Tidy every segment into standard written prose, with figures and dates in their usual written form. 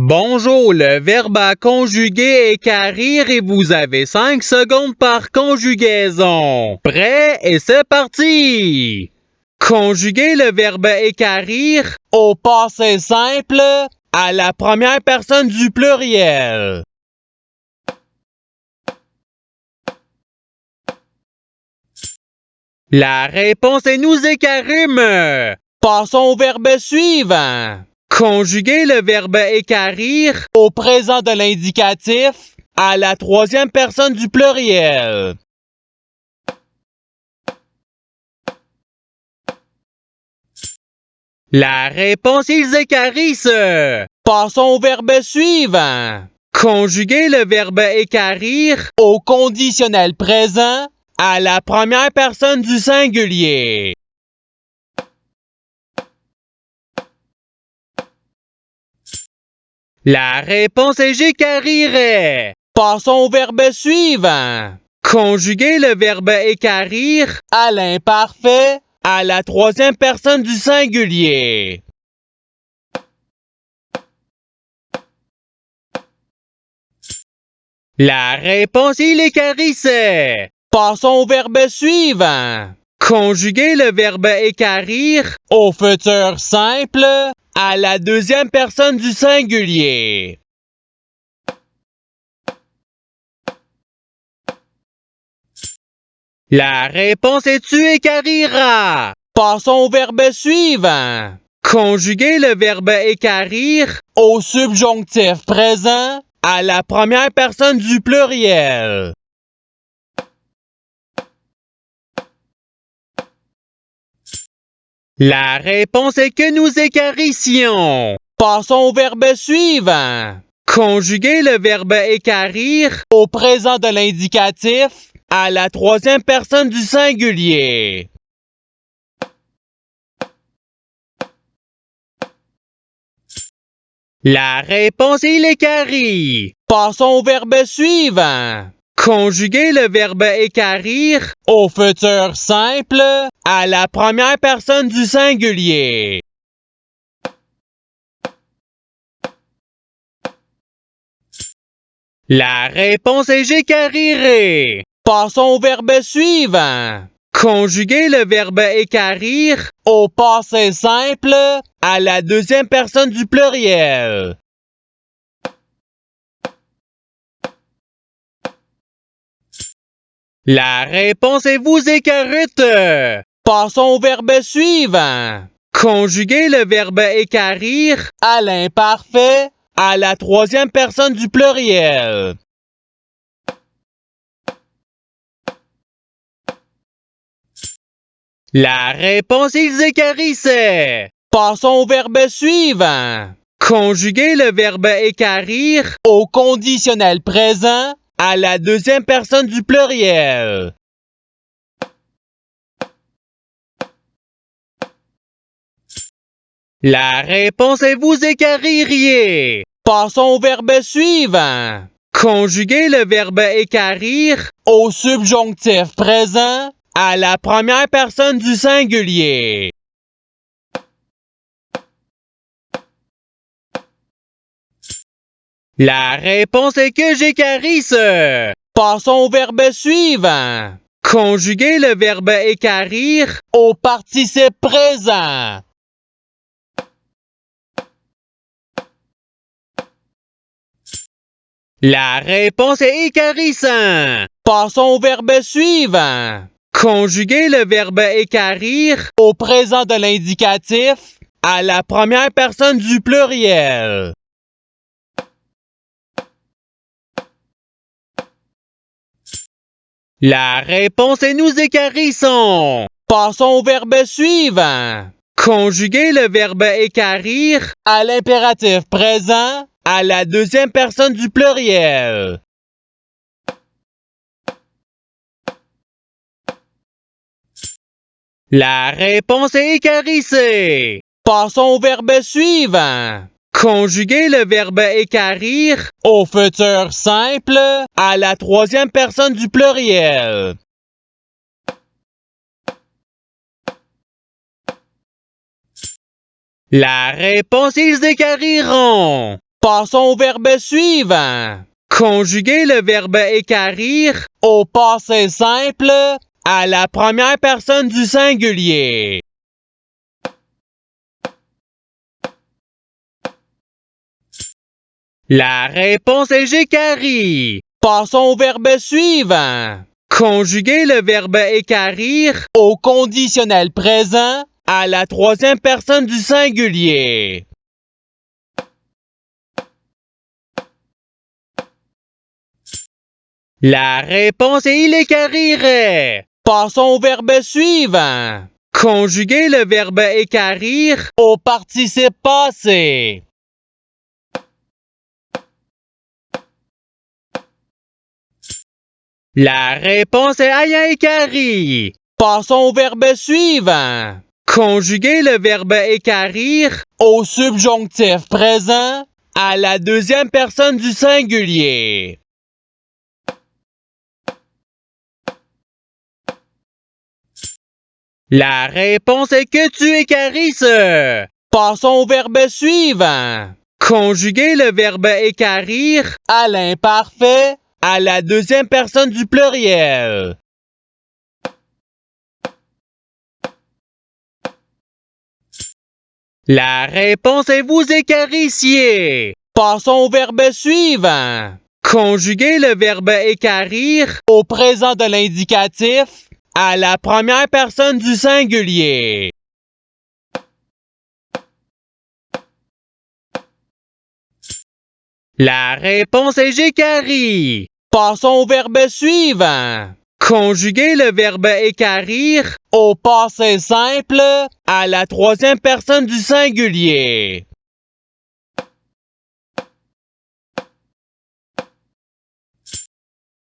Bonjour, le verbe à conjuguer est quérir et vous avez 5 secondes par conjugaison. Prêt et c'est parti! Conjuguez le verbe équarrir au passé simple à la première personne du pluriel. La réponse est nous équarrîmes. Passons au verbe suivant. Conjuguez le verbe équarrir au présent de l'indicatif à la troisième personne du pluriel. La réponse est ils équarrissent. Passons au verbe suivant. Conjuguez le verbe équarrir au conditionnel présent à la première personne du singulier. La réponse est j'équarrirais. Passons au verbe suivant. Conjuguez le verbe équarrir à l'imparfait à la troisième personne du singulier. La réponse est il équarrissait. Passons au verbe suivant. Conjuguez le verbe équarrir au futur simple à la deuxième personne du singulier. La réponse est tu équarriras. Passons au verbe suivant. Conjuguez le verbe équarrir au subjonctif présent à la première personne du pluriel. La réponse est que nous équarrissions. Passons au verbe suivant. Conjuguez le verbe équarrir au présent de l'indicatif à la troisième personne du singulier. La réponse est l'équarrit. Passons au verbe suivant. Conjuguez le verbe équarrir au futur simple à la première personne du singulier. La réponse est j'équarrirai. Passons au verbe suivant. Conjuguez le verbe équarrir au passé simple à la deuxième personne du pluriel. La réponse est vous équarrite. Passons au verbe suivant. Conjuguez le verbe équarrir à l'imparfait à la troisième personne du pluriel. La réponse est ils équarrissaient. Passons au verbe suivant. Conjuguez le verbe équarrir au conditionnel présent à la deuxième personne du pluriel. La réponse est vous équarririez. Passons au verbe suivant. Conjuguez le verbe équarrir au subjonctif présent à la première personne du singulier. La réponse est que j'équarrisse. Passons au verbe suivant. Conjuguez le verbe équarrir au participe présent. La réponse est équarrissant. Passons au verbe suivant. Conjuguez le verbe équarrir au présent de l'indicatif à la première personne du pluriel. La réponse est nous équarrissons. Passons au verbe suivant. Conjuguez le verbe équarrir à l'impératif présent à la deuxième personne du pluriel. La réponse est équarrissée. Passons au verbe suivant. Conjuguez le verbe équarrir au futur simple à la troisième personne du pluriel. La réponse est ils équarriront. Passons au verbe suivant. Conjuguer le verbe équarrir au passé simple à la première personne du singulier. La réponse est j'équarris. Passons au verbe suivant. Conjuguer le verbe équarrir au conditionnel présent à la troisième personne du singulier. La réponse est il équarrirait. Passons au verbe suivant. Conjuguer le verbe équarrir au participe passé. La réponse est ayant équarri. Passons au verbe suivant. Conjuguer le verbe équarrir au subjonctif présent à la deuxième personne du singulier. La réponse est que tu équarrisses. Passons au verbe suivant. Conjuguer le verbe équarrir à l'imparfait à la deuxième personne du pluriel. La réponse est vous équarrissiez. Passons au verbe suivant. Conjuguer le verbe équarrir au présent de l'indicatif à la première personne du singulier. La réponse est j'équarris. Passons au verbe suivant. Conjuguer le verbe équarrir au passé simple à la troisième personne du singulier.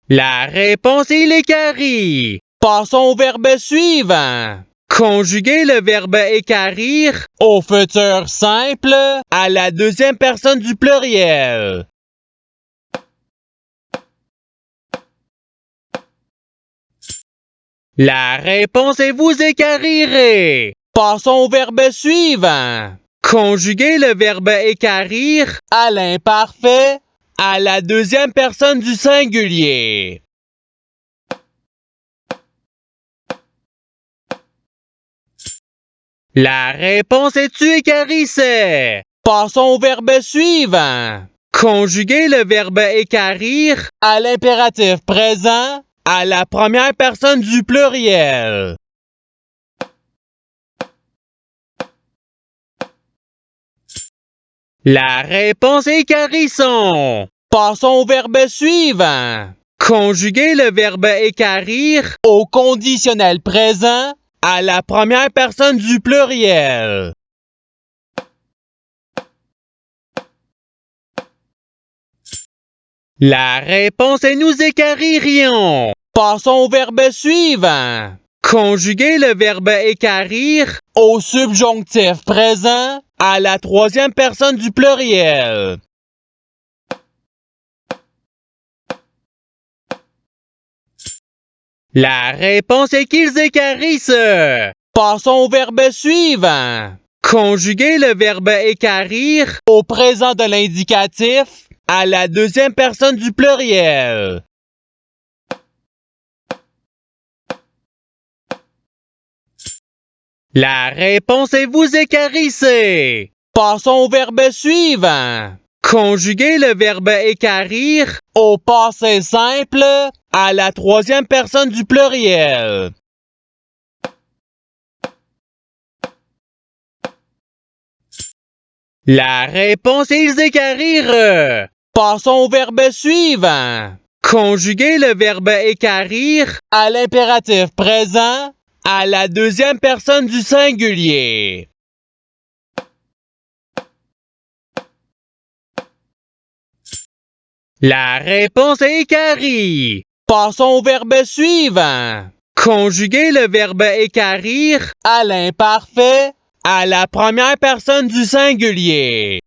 La réponse est l'équarris. Passons au verbe suivant. Conjuguer le verbe équarrir au futur simple à la deuxième personne du pluriel. La réponse est vous équarrirez. Passons au verbe suivant. Conjuguer le verbe équarrir à l'imparfait à la deuxième personne du singulier. La réponse est tu équarrissais. Passons au verbe suivant. Conjuguer le verbe équarrir à l'impératif présent à la première personne du pluriel. La réponse est équarrisson. Passons au verbe suivant. Conjuguer le verbe équarrir au conditionnel présent à la première personne du pluriel. La réponse est nous équarririons. Passons au verbe suivant. Conjuguer le verbe équarrir au subjonctif présent à la troisième personne du pluriel. La réponse est qu'ils équarrissent. Passons au verbe suivant. Conjuguer le verbe équarrir au présent de l'indicatif à la deuxième personne du pluriel. La réponse est vous équarrissez. Passons au verbe suivant. Conjuguer le verbe équarrir au passé simple à la troisième personne du pluriel. La réponse est ils équarrirent. Passons au verbe suivant. Conjuguer le verbe équarrir à l'impératif présent à la deuxième personne du singulier. La réponse est équarrie. Passons au verbe suivant. Conjuguer le verbe équarrir à l'imparfait à la première personne du singulier.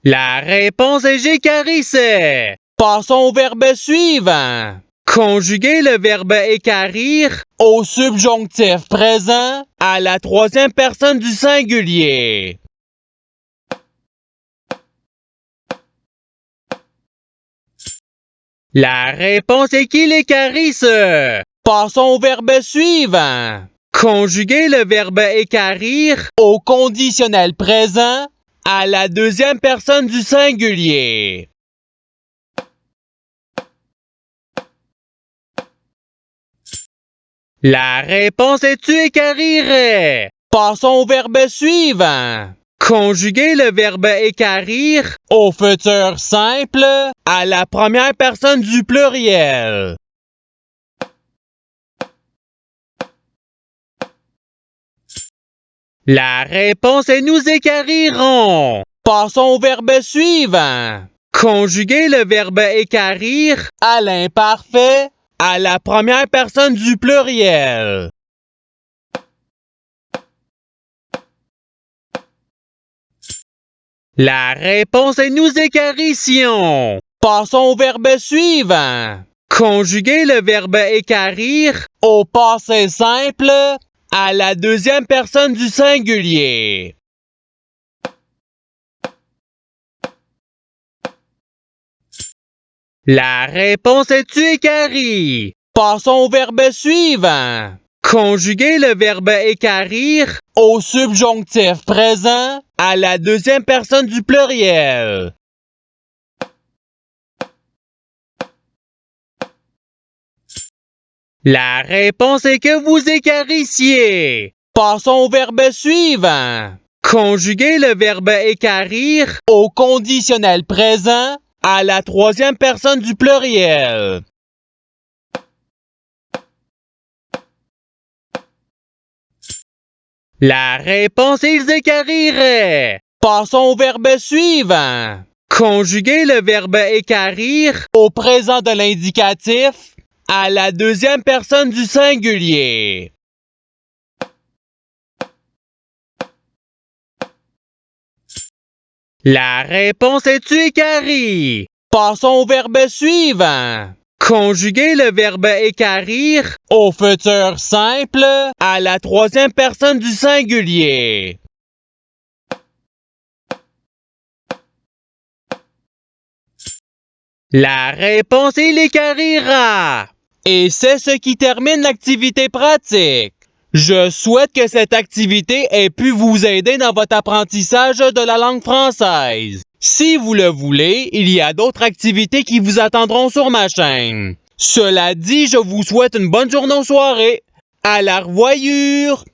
La réponse est j'équarrissais. Passons au verbe suivant. Conjuguer le verbe équarrir au subjonctif présent à la troisième personne du singulier. La réponse est qu'il équarrisse. Passons au verbe suivant. Conjuguer le verbe équarrir au conditionnel présent à la deuxième personne du singulier. La réponse est tu équarrirais. Passons au verbe suivant. Conjuguer le verbe équarrir au futur simple à la première personne du pluriel. La réponse est nous équarrirons. Passons au verbe suivant. Conjuguer le verbe équarrir à l'imparfait à la première personne du pluriel. La réponse est nous équarrissions. Passons au verbe suivant. Conjuguer le verbe équarrir au passé simple à la deuxième personne du singulier. La réponse est tu équarris. Passons au verbe suivant. Conjuguer le verbe équarrir au subjonctif présent à la deuxième personne du pluriel. La réponse est que vous équarrissiez. Passons au verbe suivant. Conjuguer le verbe équarrir au conditionnel présent à la troisième personne du pluriel. La réponse est ils équarriraient. Passons au verbe suivant. Conjuguer le verbe équarrir au présent de l'indicatif à la deuxième personne du singulier. La réponse est tu équarris. Passons au verbe suivant. Conjuguer le verbe équarrir au futur simple à la troisième personne du singulier. La réponse est il équarrira. Et c'est ce qui termine l'activité pratique. Je souhaite que cette activité ait pu vous aider dans votre apprentissage de la langue française. Si vous le voulez, il y a d'autres activités qui vous attendront sur ma chaîne. Cela dit, je vous souhaite une bonne journée ou soirée. À la revoyure!